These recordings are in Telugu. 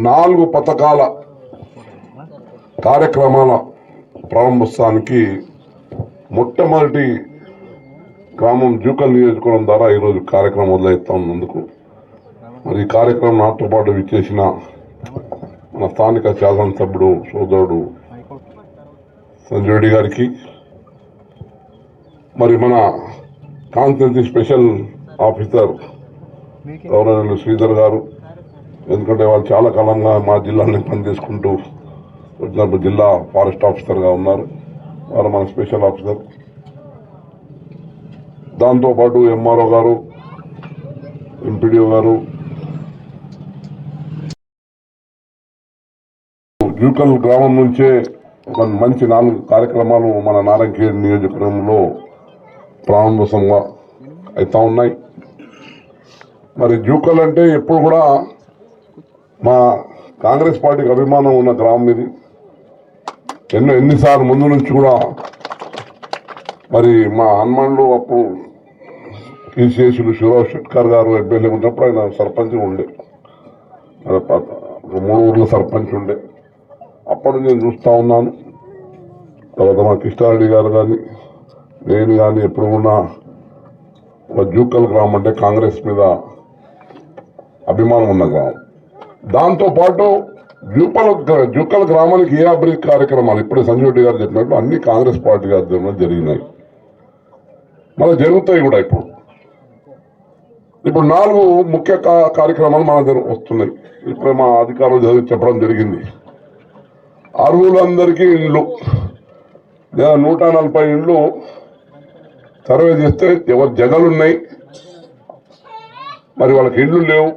4 పథకాల కార్యక్రమాల ప్రారంభోత్సవానికి మొట్టమొదటి గ్రామం జూకల్ నియోజకవర్గం ద్వారా ఈరోజు కార్యక్రమం మొదలవుతా ఉన్నందుకు మరి ఈ కార్యక్రమం నాతో పాటు విచ్చేసిన మన స్థానిక శాసనసభ్యుడు సోదరుడు సంజయ్ రెడ్డి గారికి, మరి మన constituency special officer governor Sridhar గారు, ఎందుకంటే వాళ్ళు చాలా కాలంగా మా జిల్లాని పనిచేసుకుంటూ వచ్చినప్పుడు జిల్లా ఫారెస్ట్ ఆఫీసర్గా ఉన్నారు, వారు మన స్పెషల్ ఆఫీసర్. దాంతోపాటు ఎంఆర్ఓ గారు, ఎంపీడీఓ గారు, జూకల్ గ్రామం నుంచే ఒక మంచి 4 కార్యక్రమాలు మన నారాయణఖేడ్ నియోజకవర్గంలో ప్రారంభోత్సవంగా అవుతా ఉన్నాయి. మరి జూకల్ అంటే ఎప్పుడు కూడా మా కాంగ్రెస్ పార్టీకి అభిమానం ఉన్న గ్రామం ఇది. ఎన్నిసార్లు ముందు నుంచి కూడా మరి మా హనుమాన్లు అప్పుడు కీశేషులు శివరాజ్ షెట్కర్ గారు ఎమ్మెల్యే ఉన్నప్పుడు ఆయన సర్పంచ్ ఉండే, 3 ఊర్ల సర్పంచ్ ఉండే. అప్పుడు నేను చూస్తూ ఉన్నాను. తర్వాత మా కృష్ణారెడ్డి గారు కానీ నేను కానీ ఎప్పుడు కూడా జూకల్ గ్రామం అంటే కాంగ్రెస్ మీద అభిమానం ఉన్న గ్రామం. దాంతోపాటు జూకల్ గ్రామానికి ఏ అభివృద్ధి కార్యక్రమాలు ఇప్పుడే సంజయ్ రెడ్డి గారు చెప్పినట్టు అన్ని కాంగ్రెస్ పార్టీ ఆధ్వర్యంలో జరిగినాయి, మళ్ళీ జరుగుతాయి కూడా. ఇప్పుడు 4 ముఖ్య కార్యక్రమాలు మన దగ్గర వస్తున్నాయి. ఇప్పుడు మా అధికారులు చెప్పడం జరిగింది. అర్హులందరికీ ఇళ్ళు 140 ఇళ్ళు సర్వే చేస్తే ఎవరు జగలున్నాయి, మరి వాళ్ళకి ఇళ్ళు లేవు,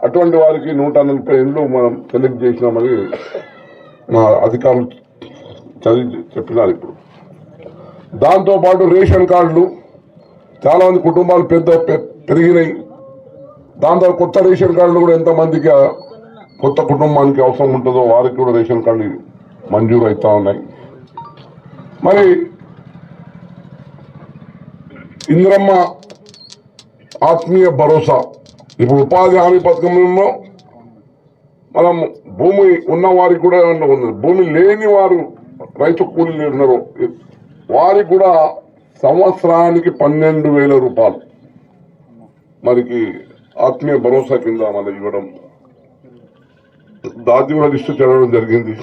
అటువంటి వారికి 140 ఇళ్ళు మనం సెలెక్ట్ చేసినామని మా అధికారులు చెప్పినారు. ఇప్పుడు దాంతోపాటు రేషన్ కార్డులు చాలా మంది కుటుంబాలు పెరిగినాయి. దాంతో కొత్త రేషన్ కార్డులు కూడా ఎంతమందికి కొత్త కుటుంబానికి అవసరం ఉంటుందో వారికి కూడా రేషన్ కార్డు మంజూరు అవుతా ఉన్నాయి. మరి ఇంద్రమ్మ ఆత్మీయ భరోసా, ఇప్పుడు ఉపాధి హామీ పథకంలో మనం భూమి ఉన్న వారికి కూడా ఉంది, భూమి లేని వారు రైతు కూలీలు ఉన్నారు వారికి కూడా సంవత్సరానికి 12,000 రూపాయలు మనకి ఆత్మీయ భరోసా కింద మనం ఇవ్వడం, దాది కూడా లిస్టు చదవడం జరిగింది,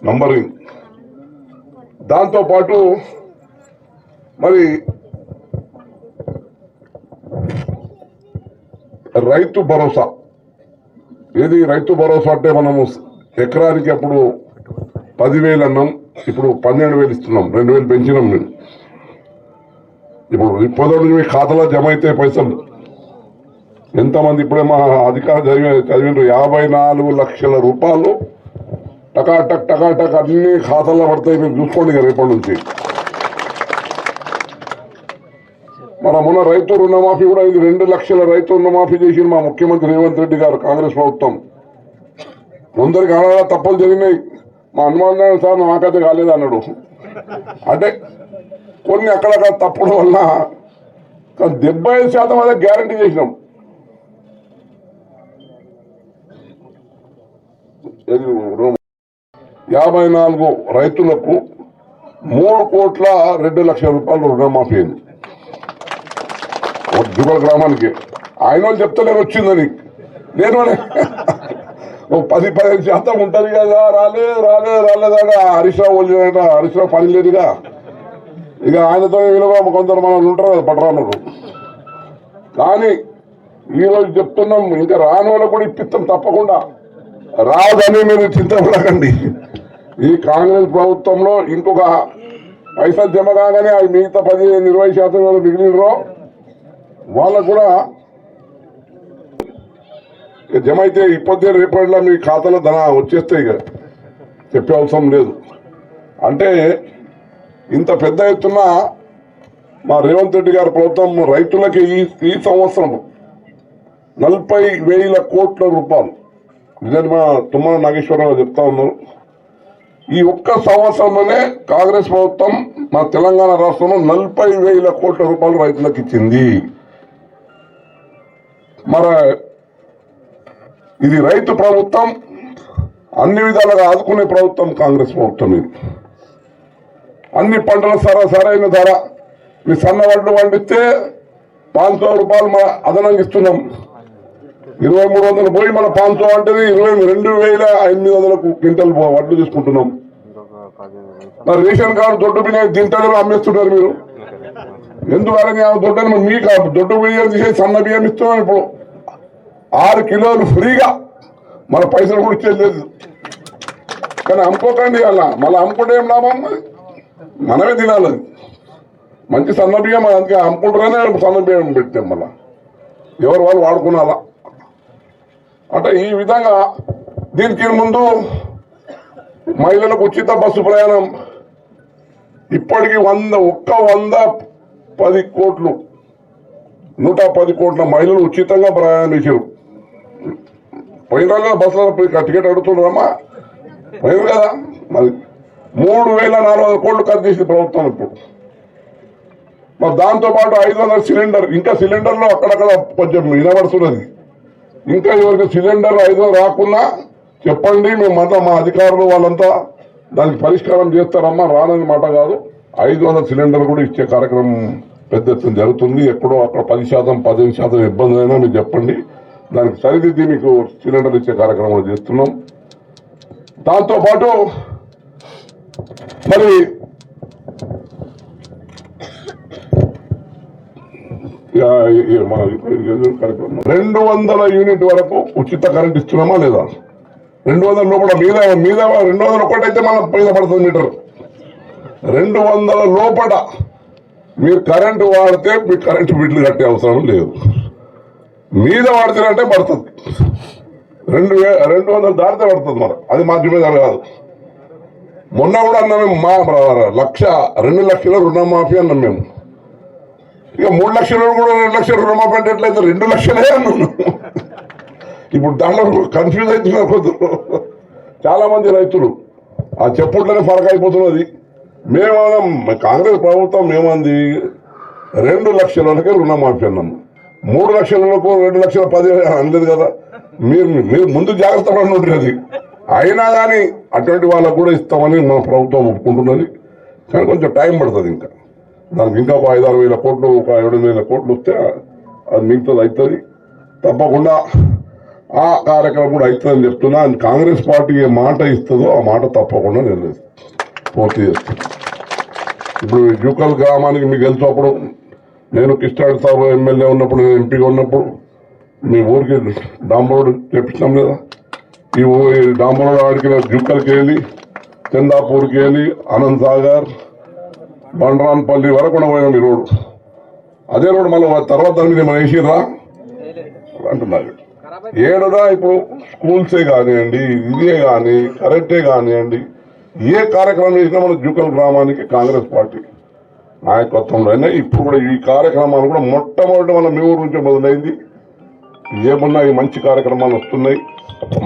నంబరింగ్. దాంతోపాటు మరి రైతు భరోసా, ఏది రైతు భరోసా అంటే మనము ఎకరానికి అప్పుడు 10,000 అన్నాం, ఇప్పుడు 12,000 ఇస్తున్నాం, 2,000 పెంచినాం. మేము ఇప్పుడు మీ ఖాతాలో జమ అయితే పైసలు ఎంతమంది ఇప్పుడే మా అధికారులు చదివిన 54 లక్షల రూపాయలు టకాటక్ అన్ని ఖాతాల్లో పడతాయి. మీరు చూసుకోండి రేపటి నుంచి. మన మొన్న రైతు రుణమాఫీ కూడా 2 లక్షల రైతు రుణమాఫీ చేసింది మా ముఖ్యమంత్రి రేవంత్ రెడ్డి గారు, కాంగ్రెస్ ప్రభుత్వం. కొందరికి అలా తప్పులు జరిగినాయి. మా హనుమాన్ సార్ నాకైతే కాలేదు అన్నాడు. అంటే కొన్ని అక్కడక్కడ తప్పుల వల్ల 75% అదే గ్యారంటీ చేసినాం. 54 రైతులకు 3,02,00,000 రూపాయలు రుణమాఫీ అయింది జూకల్ గ్రామానికి. ఆయన వాళ్ళు చెప్తలేరు వచ్చిందని, నేను 10-15% ఉంటుంది కదా, రాలేదా హరీష్ రావు పని లేదుగా. ఇక ఆయనతో విలువ కొందరు మనం ఉంటారు కదా పట్టరాన్నారు. కానీ ఈరోజు చెప్తున్నాం, ఇంకా రాని వాళ్ళకు కూడా ఇప్పిస్తాం తప్పకుండా. రాదని మీరు చింతపడకండి. ఈ కాంగ్రెస్ ప్రభుత్వంలో ఇంకొక పైసలు జమ కాగానే అవి మిగతా 10-20% మిగిలినరో వాళ్ళకు కూడా జమ అయితే ఇప్పటికే రేపటిలో మీ ఖాతాలో ధన వచ్చేస్తాయి. ఇక చెప్పే అవసరం లేదు. అంటే ఇంత పెద్ద ఎత్తున మా రేవంత్ రెడ్డి గారి ప్రభుత్వం రైతులకి ఈ సంవత్సరం 40,000 కోట్ల రూపాయలు, ఇదని మా తుమ్మల నాగేశ్వరరావు చెప్తా ఉన్నారు. ఈ ఒక్క సంవత్సరంలోనే కాంగ్రెస్ ప్రభుత్వం మా తెలంగాణ రాష్ట్రంలో 40,000 కోట్ల రూపాయలు రైతులకు ఇచ్చింది. మరి ఇది రైతు ప్రభుత్వం, అన్ని విధాలుగా ఆదుకునే ప్రభుత్వం కాంగ్రెస్ ప్రభుత్వం. ఇది అన్ని పంటల సరైన ధర. మీ సన్న వడ్లు పండిస్తే 500 రూపాయలు మన అదనంగా ఇస్తున్నాం. 2300 పోయి మన 500 అంటే 22,800 క్వింటల్ వడ్లు తీసుకుంటున్నాం. మరి రేషన్ కార్డు దొడ్డు బియ్యం తింటారు, అమ్మేస్తున్నారు మీరు. ఎందువల్ల దొడ్డని మీకు దొడ్డు బియ్యం తీసేసి సన్న బియ్యం ఇస్తున్నాం. ఇప్పుడు 6 కిలోలు ఫ్రీగా, మన పైసలు కూడా ఇచ్చేది లేదు. కానీ అమ్ముకోకండి అలా, మళ్ళీ అమ్ముకుంటే ఏం లాభం? మనమే తినాలి. మంచి సన్న బియ్యం అందుకే అమ్ముకుంటారనే సన్న బియ్యం పెట్టాం. మళ్ళా ఎవరు వాళ్ళు వాడుకున్నారా అంటే ఈ విధంగా. దీనికి ముందు మహిళలకు ఉచిత బస్సు ప్రయాణం ఇప్పటికి 110 కోట్లు 110 కోట్ల మహిళలు ఉచితంగా ప్రయాణం చేశారు. పోయిన రోజున బస్సులో టికెట్ అడుగుతున్నారమ్మా, పోయింది కదా. మరి 3,400 కోట్లు ఖర్చు చేసింది ప్రభుత్వం ఇప్పుడు. మరి దాంతోపాటు 500 సిలిండర్, ఇంకా సిలిండర్లో అక్కడక్కడ కొంచెం వినబడుతున్నది. ఇంకా ఎవరికి సిలిండర్ 500 రాకున్నా చెప్పండి, మేమంతా మా అధికారులు వాళ్ళంతా దానికి పరిష్కారం చేస్తారమ్మా. రానని మాట కాదు, 500 సిలిండర్ కూడా ఇచ్చే కార్యక్రమం పెద్ద ఎత్తున జరుగుతుంది. ఎక్కడో అక్కడ 10%, 15% ఇబ్బంది అయినా మీరు చెప్పండి, దానికి సరిదిద్ది మీకు సిలిండర్ ఇచ్చే కార్యక్రమం చేస్తున్నాం. దాంతోపాటు మరి 200 యూనిట్ వరకు ఉచిత కరెంట్ ఇస్తున్నామా లేదా? 200 లోపల మీద 200 ఒకటైతే మన పైన పడుతుంది మీటర్. 200 లోపల మీరు కరెంటు వాడితే మీకు కరెంటు బిల్లు కట్టే అవసరం లేదు. మీద వాడితేనంటే పడుతుంది. 200 దాటితే పడుతుంది. మరి అది మా జిమ్మేదారు కాదు. మొన్న కూడా అన్నాం మేము, మా 2 లక్షల రుణమాఫీ అన్నాం మేము. ఇక 3 లక్షలు కూడా 2 లక్షల రుణమాఫీ అంటే ఎట్లయితే 2 లక్షలే అన్నాను. ఇప్పుడు దాంట్లో కన్ఫ్యూజ్ అవుతున్నారు కొందరు, చాలా మంది రైతులు. ఆ చెప్పుట్లోనే ఫరక్ అయిపోతున్నది. మేమన్నా కాంగ్రెస్ ప్రభుత్వం మేమంది 2 లక్షలకే రుణమాఫీ అన్నాము. 3 లక్షలకు 2,10,000 అనలేదు కదా. మీరు ముందు జాగ్రత్త పడి అది. అయినా కానీ అటువంటి వాళ్ళకు కూడా ఇస్తామని మా ప్రభుత్వం ఒప్పుకుంటున్నది. కానీ కొంచెం టైం పడుతుంది. ఇంకా దానికి ఇంకా 5-6 వేల కోట్లు, 7,000 కోట్లు వస్తే అది మిగతాది అవుతుంది. తప్పకుండా ఆ కార్యక్రమం కూడా అవుతుందని చెప్తున్నా. కాంగ్రెస్ పార్టీ ఏ మాట ఇస్తుందో ఆ మాట తప్పకుండా నేను పూర్తి చేస్తాను. ఇప్పుడు జూకల్ గ్రామానికి మీకు తెలుసు, అప్పుడు నేను కిష్టాడి సాబు ఎమ్మెల్యే ఉన్నప్పుడు, నేను ఎంపీగా ఉన్నప్పుడు మీ ఊరికి డాంబర్ రోడ్ తెప్పించాం కదా. ఈ డాంబర్ రోడ్ ఆడికి జూకల్కి వెళ్ళి, చందాపూర్కి వెళ్ళి, ఆనంద్ సాగర్, బండ్రాన్పల్లి వరకు కూడా పోయినాం. ఈ రోడ్డు అదే రోడ్డు మళ్ళీ తర్వాత దాని మీద మనం వేసిర్రా అంటున్నారు. ఏడుగా ఇప్పుడు స్కూల్సే కానివ్వండి, ఇదే కానీ కరెక్టే కానివ్వండి, ఏ కార్యక్రమం చేసినా మన జూకల్ గ్రామానికి కాంగ్రెస్ పార్టీ నాయకత్వంలో అయినా ఇప్పుడు కూడా ఈ కార్యక్రమాలు కూడా మొట్టమొదటి మన మీ ఊరు నుంచి మొదలైంది. ఏమన్నా ఈ మంచి కార్యక్రమాలు వస్తున్నాయి.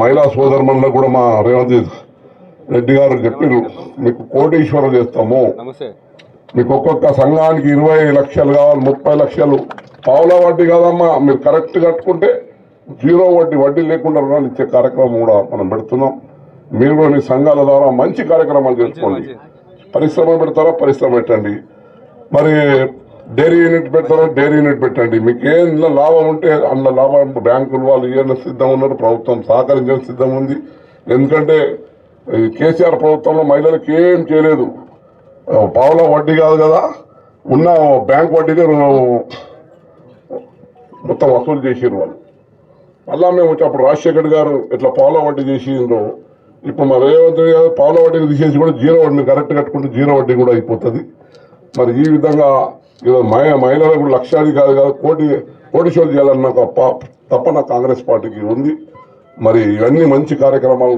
మహిళా సోదరులకు కూడా మా రేవంత్ రెడ్డి గారు చెప్పారు, మీకు కోటీశ్వరం చేస్తాము, మీకు ఒక్కొక్క సంఘానికి 20 లక్షలు కావాలి, 30 లక్షలు. పావుల వడ్డీ కాదమ్మా, మీరు కరెక్ట్ కట్టుకుంటే 0 వడ్డీ లేకుండా రుణాలు ఇచ్చే కార్యక్రమం కూడా మనం పెడుతున్నాం. మీరు కూడా మీ సంఘాల ద్వారా మంచి కార్యక్రమాలు చేసుకోండి. పరిశ్రమ పెడతారా, పరిశ్రమ పెట్టండి. మరి డైరీ యూనిట్ పెడతారా, డైరీ యూనిట్ పెట్టండి. మీకు ఏం లాభం ఉంటే అందులో లాభం బ్యాంకులు వాళ్ళు ఇవ్వడం సిద్ధం ఉన్నారు. ప్రభుత్వం సహకరించడం సిద్ధం ఉంది. ఎందుకంటే కేసీఆర్ ప్రభుత్వంలో మహిళలకు ఏం చేయలేదు. పావుల వడ్డీ కాదు కదా, ఉన్న బ్యాంక్ వడ్డీనే మొత్తం వసూలు చేసారు వాళ్ళు. మళ్ళా మేము అప్పుడు రాజశేఖర్ గారు ఇట్లా పావుల వడ్డీ చేసిండ్రు. ఇప్పుడు మా రేవంత్ రెడ్డి గారు పావుల వడ్డీని తీసేసి కూడా 0 వడ్డీ కరెక్ట్ కట్టుకుంటే 0 వడ్డీ కూడా అయిపోతుంది. మరి ఈ విధంగా మహిళలకు లక్ష్యాది కాదు కదా, కోటీశ్వరులు చేయాలన్న తప్పన కాంగ్రెస్ పార్టీకి ఉంది. మరి ఇవన్నీ మంచి కార్యక్రమాలు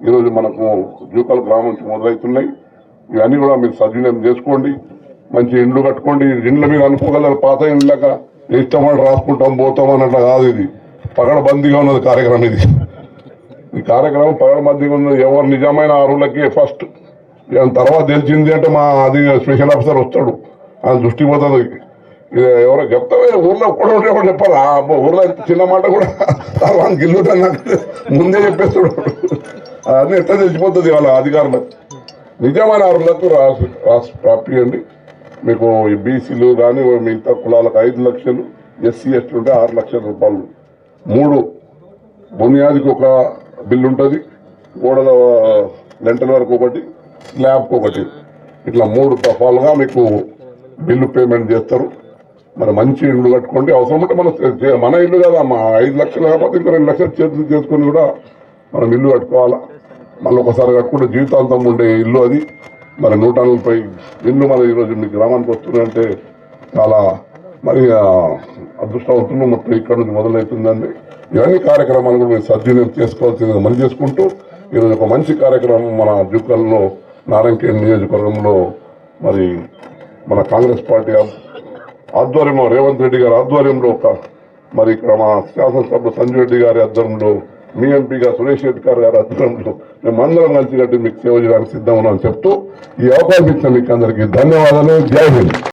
ఈరోజు మనకు జూకల్ గ్రామం నుంచి మొదలవుతున్నాయి. ఇవన్నీ కూడా మీరు సద్వినియోగం చేసుకోండి. మంచి ఇండ్లు కట్టుకోండి. ఇండ్ల మీద అనుకోగలరు. పాత ఇండ్లక ఇష్టమని రాసుకుంటాం పోతాం అన్నట్టు కాదు. ఇది పగడబందీగా ఉన్నది కార్యక్రమం. ఈ కార్యక్రమం పగడబందీగా ఉన్నది. ఎవరు నిజమైన అర్హులకి ఫస్ట్, తర్వాత తెలిసింది అంటే మా అది స్పెషల్ ఆఫీసర్ వస్తాడు, ఆయన దృష్టి పోతుంది. ఇది ఎవరో చెప్తావే ఊర్లో కూడా ఉంటే ఎవరు చెప్పాలి అబ్బో ఊర్లో చిన్న మాట కూడా వాళ్ళకి ఇల్లు నాకు ముందే చెప్పేస్తాడు అన్నీ ఎట్లా తెలిసిపోతుంది వాళ్ళ అధికారులకు నిజమైన అర్హులకు రాష్ట్ర ప్రాప్తి మీకు ఈ బీసీలు కానీ మిగతా కులాలకు 5 లక్షలు ఎస్సీ ఎస్టీ ఉంటే 6 లక్షల రూపాయలు 3 బునియాదికి ఒక బిల్లు ఉంటుంది గోడల లెంటల వరకు ఒకటి స్లాబ్కి ఒకటి ఇట్లా 3 దఫాలుగా మీకు బిల్లు పేమెంట్ చేస్తారు మరి మంచి ఇల్లు కట్టుకోండి అవసరం ఉంటే మన ఇల్లు కదా మా 5 లక్షలు కాకపోతే ఇంకా 2 లక్షలు చేతులు చేసుకుని కూడా మనం ఇల్లు కట్టుకోవాలా మళ్ళీ ఒకసారి కట్టుకుంటే జీవితాంతం ఉండే ఇల్లు అది మరి 140 ఇల్లు మరి ఈరోజు మీ గ్రామానికి వస్తుందంటే చాలా మరి అదృష్టవంతులు మొత్తం ఇక్కడ నుంచి మొదలవుతుందండి ఇవన్నీ కార్యక్రమాలు కూడా మీరు సద్వినియోగం చేసుకోవాల్సిందిగా మనం చేసుకుంటూ ఈరోజు ఒక మంచి కార్యక్రమం మన జూకల్లో నారాయణఖేడ్ నియోజకవర్గంలో మరి మన కాంగ్రెస్ పార్టీ ఆధ్వర్యంలో రేవంత్ రెడ్డి గారి ఆధ్వర్యంలో మరి ఇక్కడ మా శాసనసభ్యులు సంజయ్ రెడ్డి గారి ఆధ్వర్యంలో మీ ఎంపీగా సురేష్ రెడ్డి గారి ఆధ్వర్యంలో మేమందరం కలిసి కట్టి మీకు సేవ చేయడానికి సిద్ధం ఉన్నామని చెప్తూ ఈ అవకాశం ఇచ్చిన మీకు అందరికీ ధన్యవాదాలు. జై హింద్.